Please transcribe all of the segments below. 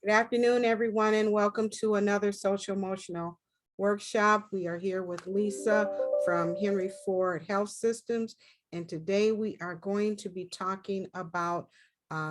Good afternoon, everyone, and welcome to another social emotional workshop. We are here with Lisa from Henry Ford Health Systems, and today we are going to be talking about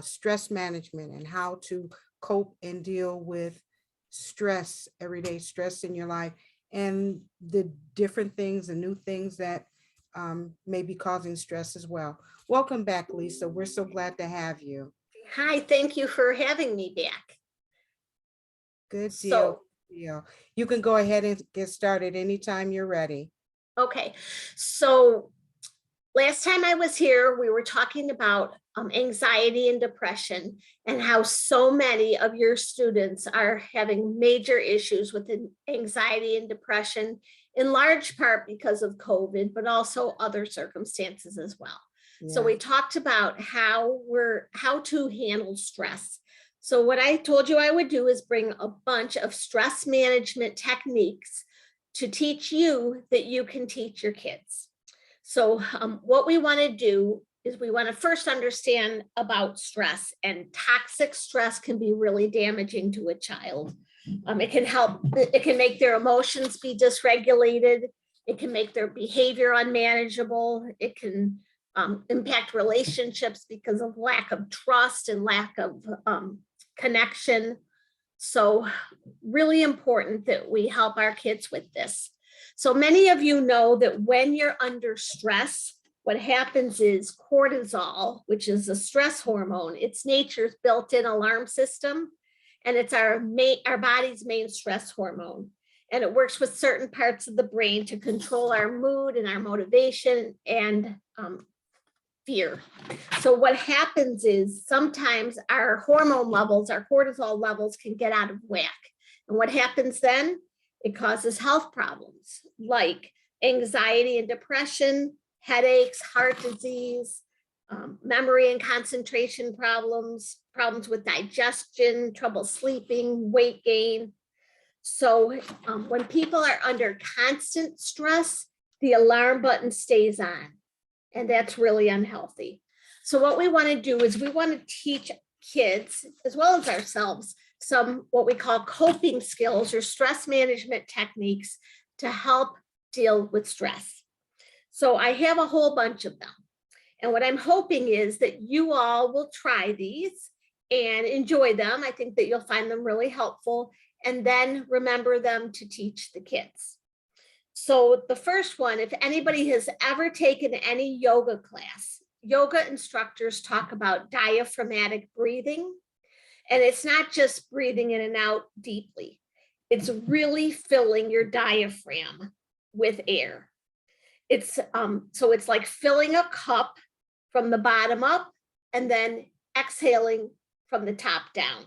stress management and how to cope and deal with stress, everyday stress in your life, and the different things and new things that may be causing stress as well. Welcome back, Lisa. We're so glad to have you. Hi, thank you for having me back. Good deal. You can go ahead and get started anytime you're ready. Okay, so last time I was here, we were talking about anxiety and depression and how so many of your students are having major issues with anxiety and depression, in large part because of COVID, but also other circumstances as well. Yeah. So we talked about how to handle stress. So what I told you I would do is bring a bunch of stress management techniques to teach you that you can teach your kids. So what we want to do is we want to first understand about stress, and toxic stress can be really damaging to a child. It can make their emotions be dysregulated. It can make their behavior unmanageable. It can impact relationships because of lack of trust and lack of connection. So really important that we help our kids with this. So many of you know that when you're under stress, what happens is cortisol, which is a stress hormone, it's nature's built-in alarm system, and it's our body's main stress hormone. And it works with certain parts of the brain to control our mood and our motivation and fear. So what happens is sometimes our hormone levels, our cortisol levels can get out of whack. And what happens then? It causes health problems like anxiety and depression, headaches, heart disease, memory and concentration problems, problems with digestion, trouble sleeping, weight gain. So when people are under constant stress, the alarm button stays on. And that's really unhealthy. So what we want to do is we want to teach kids, as well as ourselves, some what we call coping skills or stress management techniques to help deal with stress. So I have a whole bunch of them. And what I'm hoping is that you all will try these and enjoy them. I think that you'll find them really helpful, and then remember them to teach the kids. So the first one, if anybody has ever taken any yoga class, yoga instructors talk about diaphragmatic breathing. And it's not just breathing in and out deeply. It's really filling your diaphragm with air. So it's like filling a cup from the bottom up and then exhaling from the top down.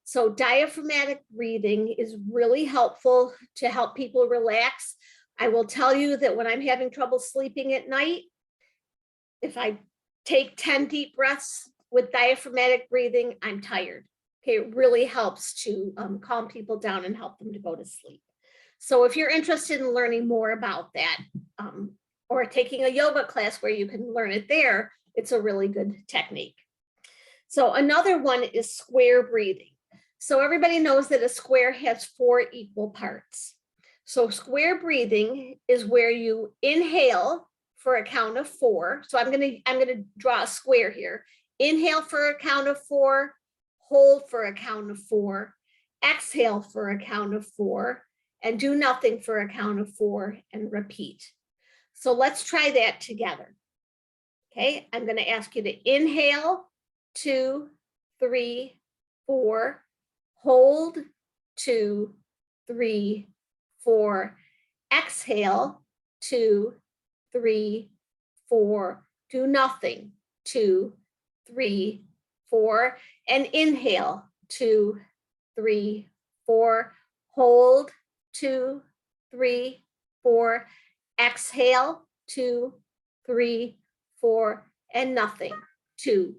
So diaphragmatic breathing is really helpful to help people relax. I will tell you that when I'm having trouble sleeping at night, if I take 10 deep breaths with diaphragmatic breathing, I'm tired. Okay, it really helps to calm people down and help them to go to sleep. So if you're interested in learning more about that, or taking a yoga class where you can learn it there, it's a really good technique. So another one is square breathing. So everybody knows that a square has 4 equal parts. So square breathing is where you inhale for a count of 4. So I'm gonna draw a square here. Inhale for a count of 4, hold for a count of 4, exhale for a count of 4, and do nothing for a count of 4 and repeat. So let's try that together. Okay, I'm gonna ask you to inhale, 2, 3, 4, hold, 2, 3, 4, exhale, 2, 3, 4, do nothing, 2, 3, 4, and inhale, 2, 3, 4, hold, 2, 3, 4, exhale, 2, 3, 4, and nothing, 2,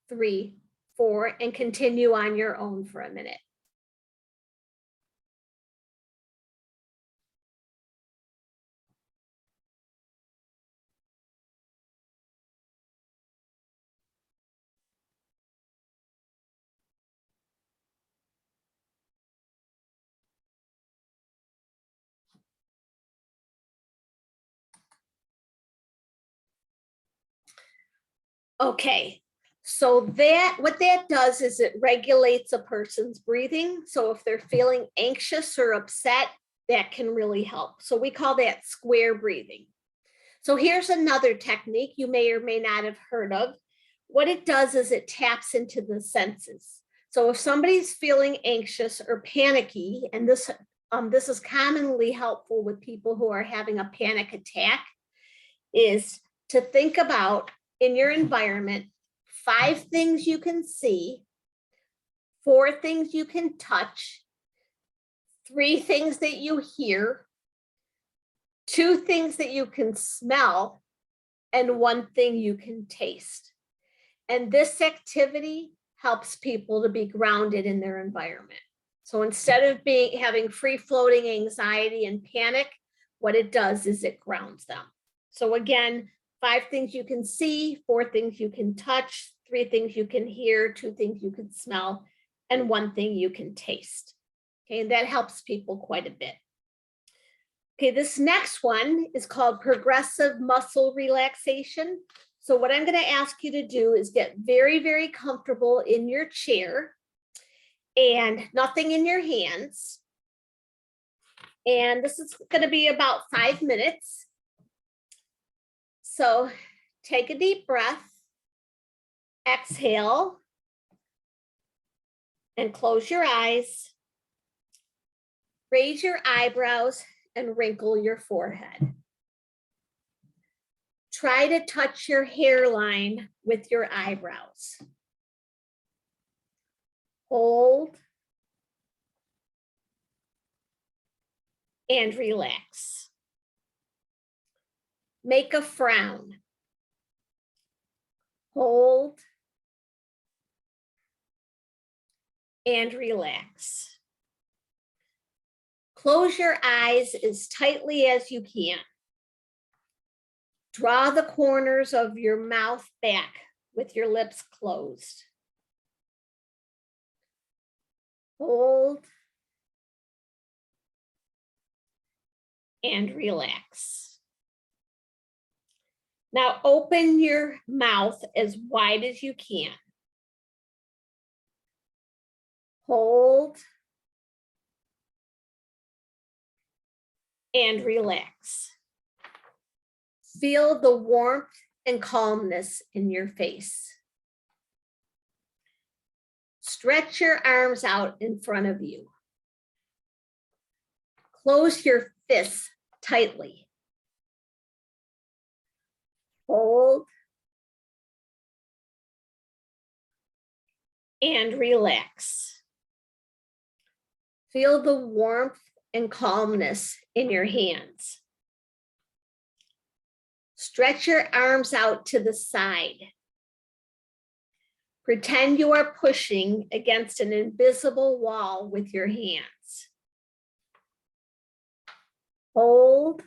3, 4, and continue on your own for a minute. Okay, so what that does is it regulates a person's breathing. So if they're feeling anxious or upset, that can really help. So we call that square breathing. So here's another technique you may or may not have heard of. What it does is it taps into the senses. So if somebody's feeling anxious or panicky, and this is commonly helpful with people who are having a panic attack, is to think about in your environment 5 things you can see, 4 things you can touch, 3 things that you hear, 2 things that you can smell, and 1 thing you can taste. And this activity helps people to be grounded in their environment. So instead of having free-floating anxiety and panic, what it does is it grounds them. So again, 5 things you can see, 4 things you can touch, 3 things you can hear, 2 things you can smell, and 1 thing you can taste. Okay, and that helps people quite a bit. Okay, this next one is called progressive muscle relaxation. So what I'm going to ask you to do is get very, very comfortable in your chair and nothing in your hands. And this is going to be about 5 minutes. So take a deep breath, exhale, and close your eyes. Raise your eyebrows and wrinkle your forehead. Try to touch your hairline with your eyebrows. Hold and relax. Make a frown. Hold and relax. Close your eyes as tightly as you can. Draw the corners of your mouth back with your lips closed. Hold and relax. Now open your mouth as wide as you can. Hold and relax. Feel the warmth and calmness in your face. Stretch your arms out in front of you. Close your fists tightly. Hold and relax. Feel the warmth and calmness in your hands. Stretch your arms out to the side. Pretend you are pushing against an invisible wall with your hands. Hold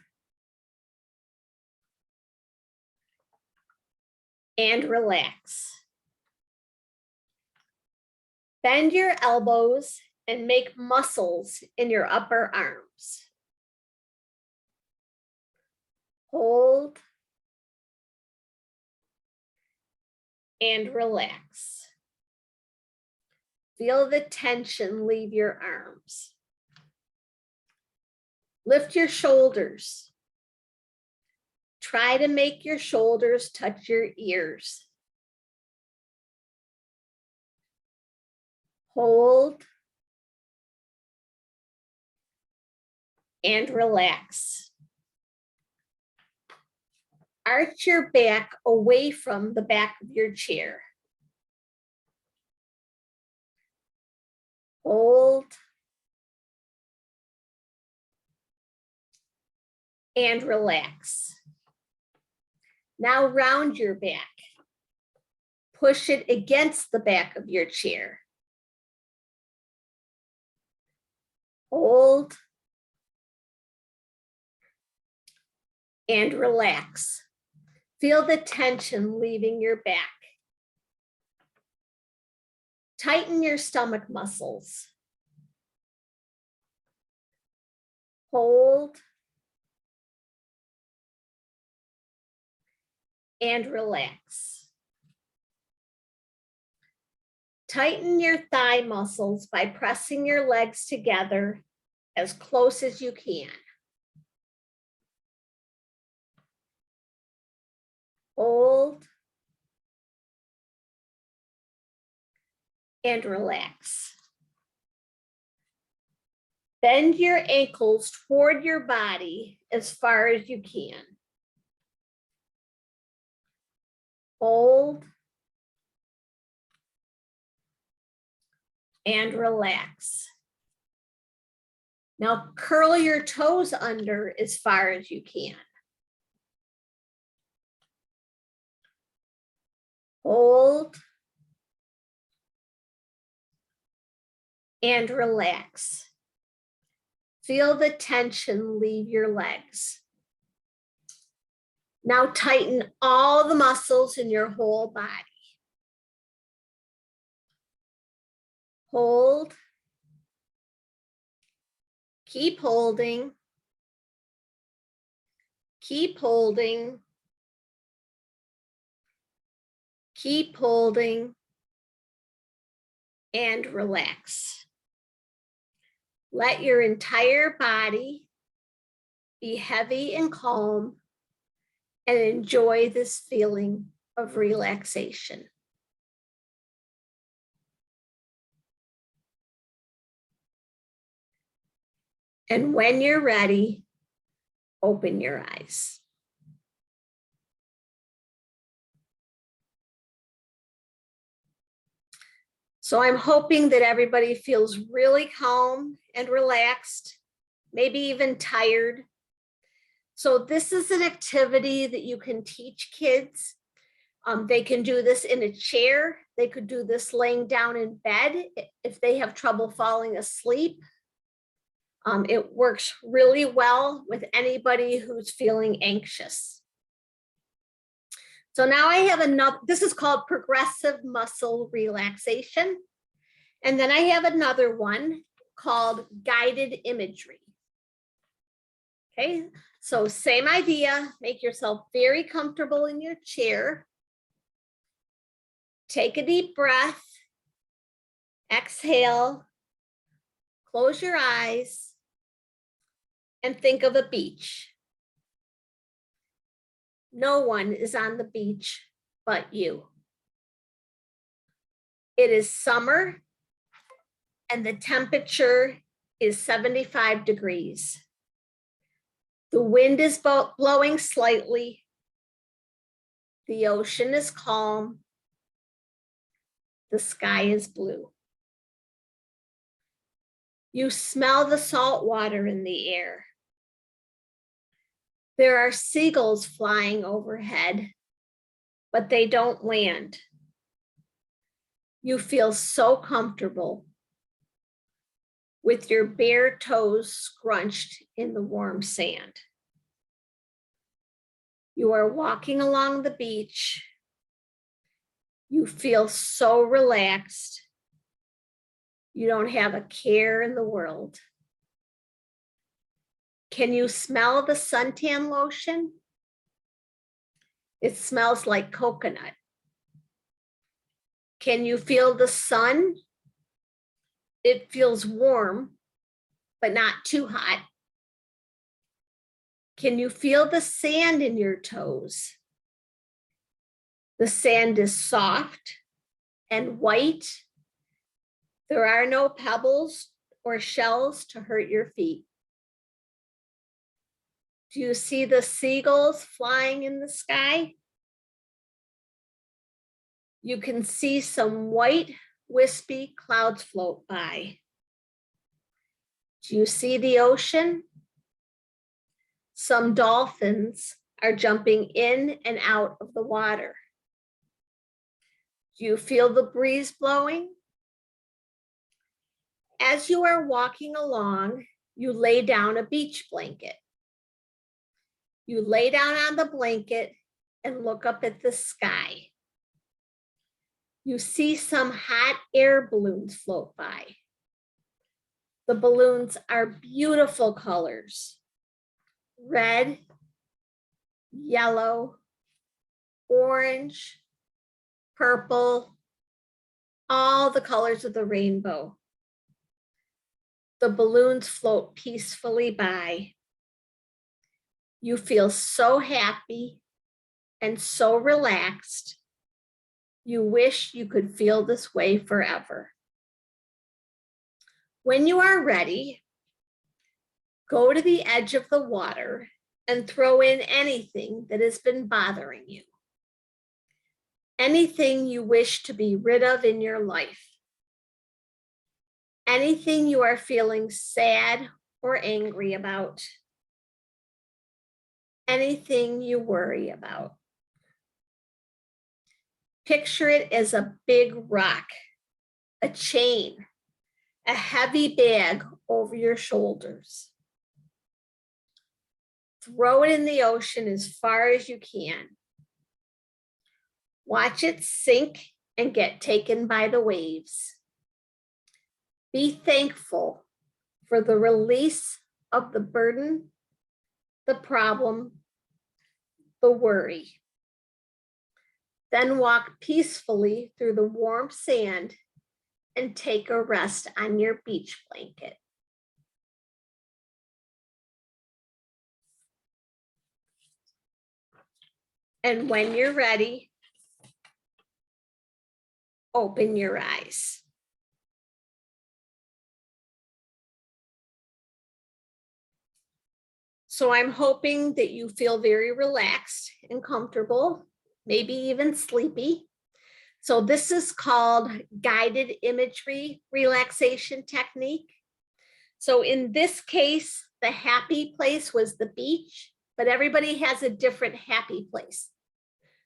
and relax. Bend your elbows and make muscles in your upper arms. Hold and relax. Feel the tension leave your arms. Lift your shoulders. Try to make your shoulders touch your ears. Hold and relax. Arch your back away from the back of your chair. Hold and relax. Now round your back. Push it against the back of your chair. Hold and relax. Feel the tension leaving your back. Tighten your stomach muscles. Hold and relax. Tighten your thigh muscles by pressing your legs together as close as you can. Hold and relax. Bend your ankles toward your body as far as you can. Hold and relax. Now curl your toes under as far as you can. Hold and relax. Feel the tension leave your legs. Now tighten all the muscles in your whole body. Hold. Keep holding. Keep holding. Keep holding. And relax. Let your entire body be heavy and calm and enjoy this feeling of relaxation. And when you're ready, open your eyes. So I'm hoping that everybody feels really calm and relaxed, maybe even tired. So this is an activity that you can teach kids. They can do this in a chair. They could do this laying down in bed if they have trouble falling asleep. It works really well with anybody who's feeling anxious. So now I have another, this is called progressive muscle relaxation. And then I have another one called guided imagery. Okay, so same idea, make yourself very comfortable in your chair. Take a deep breath, exhale, close your eyes, and think of a beach. No one is on the beach but you. It is summer and the temperature is 75 degrees. The wind is blowing slightly. The ocean is calm. The sky is blue. You smell the salt water in the air. There are seagulls flying overhead, but they don't land. You feel so comfortable with your bare toes scrunched in the warm sand. You are walking along the beach. You feel so relaxed. You don't have a care in the world. Can you smell the suntan lotion? It smells like coconut. Can you feel the sun? It feels warm, but not too hot. Can you feel the sand in your toes? The sand is soft and white. There are no pebbles or shells to hurt your feet. Do you see the seagulls flying in the sky? You can see some white, wispy clouds float by. Do you see the ocean? Some dolphins are jumping in and out of the water. Do you feel the breeze blowing? As you are walking along, you lay down a beach blanket. You lay down on the blanket and look up at the sky. You see some hot air balloons float by. The balloons are beautiful colors: red, yellow, orange, purple, all the colors of the rainbow. The balloons float peacefully by. You feel so happy and so relaxed. You wish you could feel this way forever. When you are ready, go to the edge of the water and throw in anything that has been bothering you. Anything you wish to be rid of in your life. Anything you are feeling sad or angry about. Anything you worry about. Picture it as a big rock, a chain, a heavy bag over your shoulders. Throw it in the ocean as far as you can. Watch it sink and get taken by the waves. Be thankful for the release of the burden, the problem, the worry. Then walk peacefully through the warm sand and take a rest on your beach blanket. And when you're ready, open your eyes. So I'm hoping that you feel very relaxed and comfortable, maybe even sleepy. So this is called guided imagery relaxation technique. So in this case, the happy place was the beach, but everybody has a different happy place.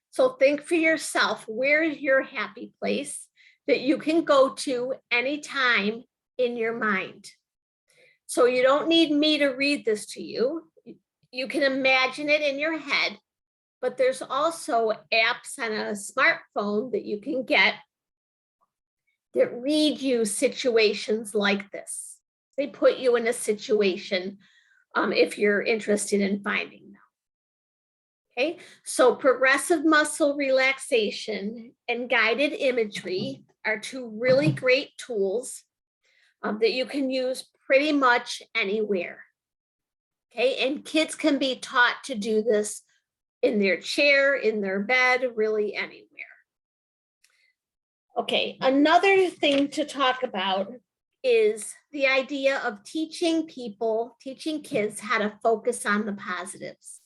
So think for yourself, where is your happy place that you can go to anytime in your mind? So you don't need me to read this to you. You can imagine it in your head, but there's also apps on a smartphone that you can get that read you situations like this. They put you in a situation if you're interested in finding them. Okay, so progressive muscle relaxation and guided imagery are two really great tools that you can use pretty much anywhere. Okay, and kids can be taught to do this in their chair, in their bed, really anywhere. Okay, another thing to talk about is the idea of teaching kids how to focus on the positives.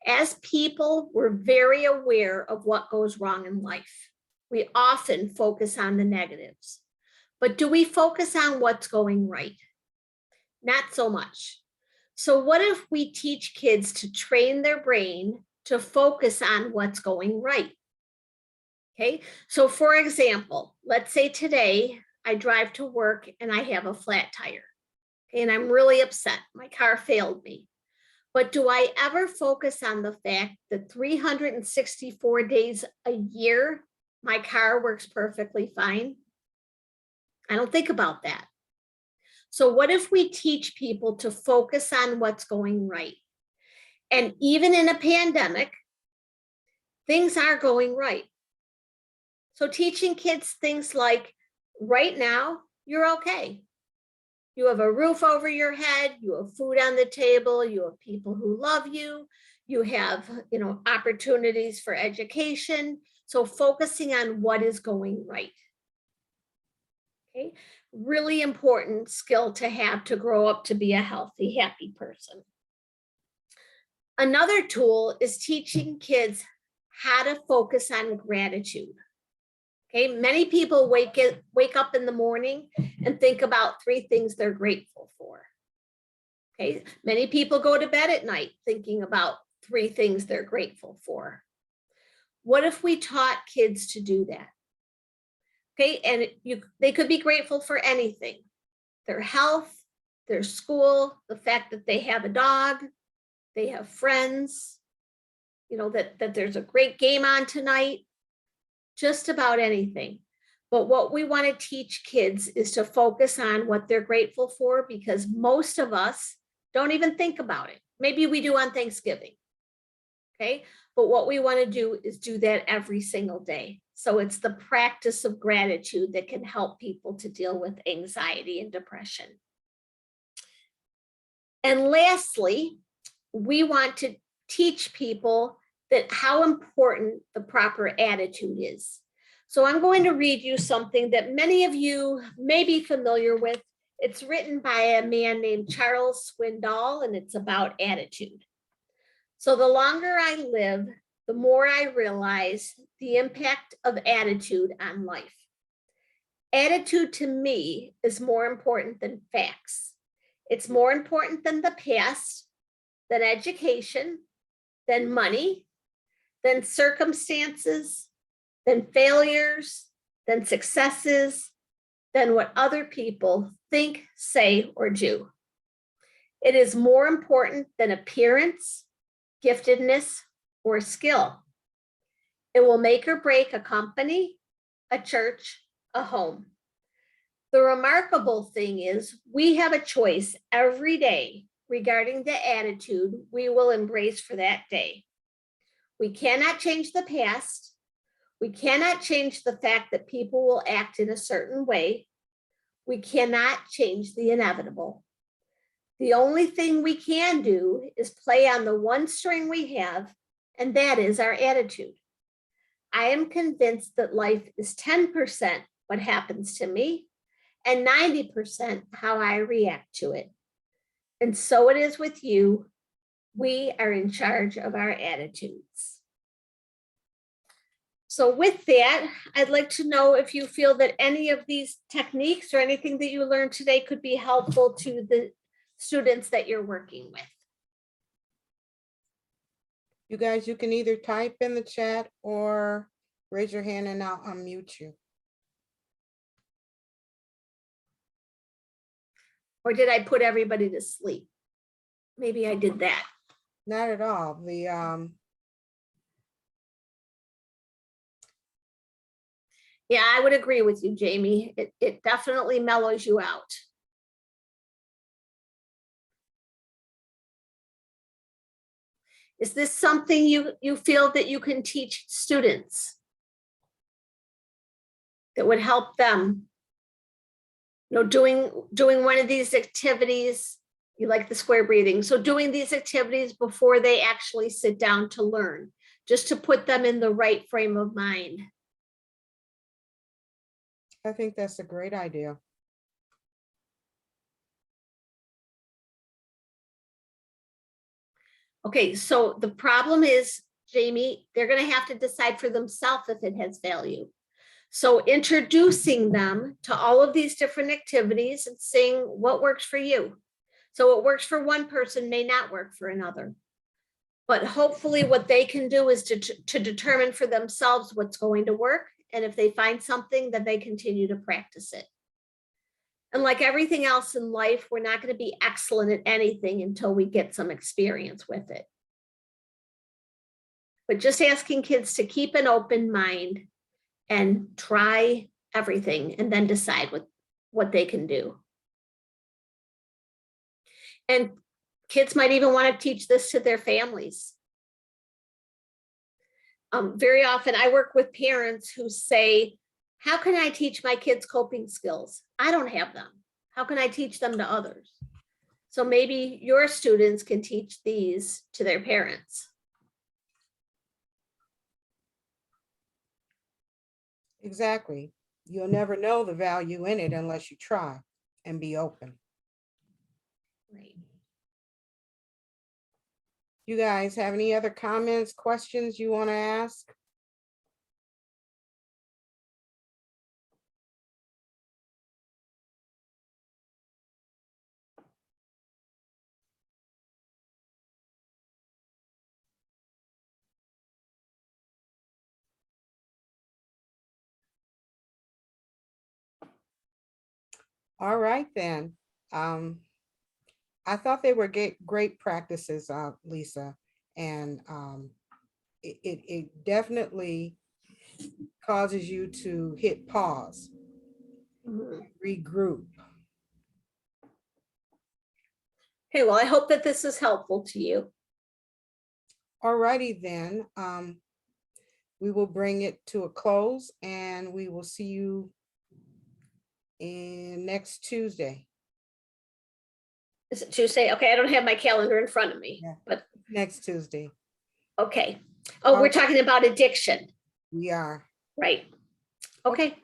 As people, we're very aware of what goes wrong in life. We often focus on the negatives, but do we focus on what's going right? Not so much. So what if we teach kids to train their brain to focus on what's going right? Okay, so for example, let's say today I drive to work and I have a flat tire, okay, and I'm really upset. My car failed me. But do I ever focus on the fact that 364 days a year, my car works perfectly fine? I don't think about that. So what if we teach people to focus on what's going right? And even in a pandemic, things are going right. So teaching kids things like, right now, you're okay. You have a roof over your head, you have food on the table, you have people who love you, you have, opportunities for education. So focusing on what is going right. Okay, really important skill to have to grow up to be a healthy, happy person. Another tool is teaching kids how to focus on gratitude. Okay, many people wake up in the morning and think about 3 things they're grateful for. Okay, many people go to bed at night thinking about 3 things they're grateful for. What if we taught kids to do that? Okay, and they could be grateful for anything: their health, their school, the fact that they have a dog, they have friends, that there's a great game on tonight. Just about anything. But what we want to teach kids is to focus on what they're grateful for, because most of us don't even think about it. Maybe we do on Thanksgiving. Okay, but what we want to do is do that every single day. So it's the practice of gratitude that can help people to deal with anxiety and depression. And lastly, we want to teach people that how important the proper attitude is. So I'm going to read you something that many of you may be familiar with. It's written by a man named Charles Swindoll, and it's about attitude. So the longer I live, the more I realize the impact of attitude on life. Attitude to me is more important than facts. It's more important than the past, than education, than money, than circumstances, than failures, than successes, than what other people think, say, or do. It is more important than appearance, giftedness, or skill. It will make or break a company, a church, a home. The remarkable thing is we have a choice every day regarding the attitude we will embrace for that day. We cannot change the past. We cannot change the fact that people will act in a certain way. We cannot change the inevitable. The only thing we can do is play on the one string we have, and that is our attitude. I am convinced that life is 10% what happens to me and 90% how I react to it. And so it is with you. We are in charge of our attitudes. So with that, I'd like to know if you feel that any of these techniques or anything that you learned today could be helpful to the students that you're working with. You guys, you can either type in the chat or raise your hand and I'll unmute you. Or did I put everybody to sleep? Maybe I did that. Not at all. Yeah, I would agree with you, Jamie. It definitely mellows you out. Is this something you feel that you can teach students that would help them? You know, doing one of these activities, you like the square breathing. So doing these activities before they actually sit down to learn, just to put them in the right frame of mind. I think that's a great idea. Okay, so the problem is, Jamie, they're going to have to decide for themselves if it has value. So introducing them to all of these different activities and seeing what works for you. So what works for one person may not work for another. But hopefully what they can do is to determine for themselves what's going to work. And if they find something, then they continue to practice it. And like everything else in life, we're not going to be excellent at anything until we get some experience with it. But just asking kids to keep an open mind and try everything and then decide what they can do. And kids might even want to teach this to their families. Very often I work with parents who say, how can I teach my kids coping skills? I don't have them. How can I teach them to others? So maybe your students can teach these to their parents. Exactly. You'll never know the value in it unless you try and be open. Right. You guys have any other comments, questions you want to ask? All right, then. I thought they were great practices, Lisa, and it definitely causes you to hit pause, regroup. Okay, well, I hope that this is helpful to you. All righty then. we will bring it to a close and we will see you in next Tuesday. Is it Tuesday? Okay, I don't have my calendar in front of me, Yeah. but Next Tuesday. okay. Oh, we're Okay. talking about addiction, We are. right? Okay,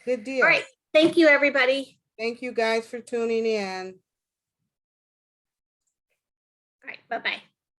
Good deal. all right. Thank you, everybody. Thank you guys for tuning in. All right, bye-bye.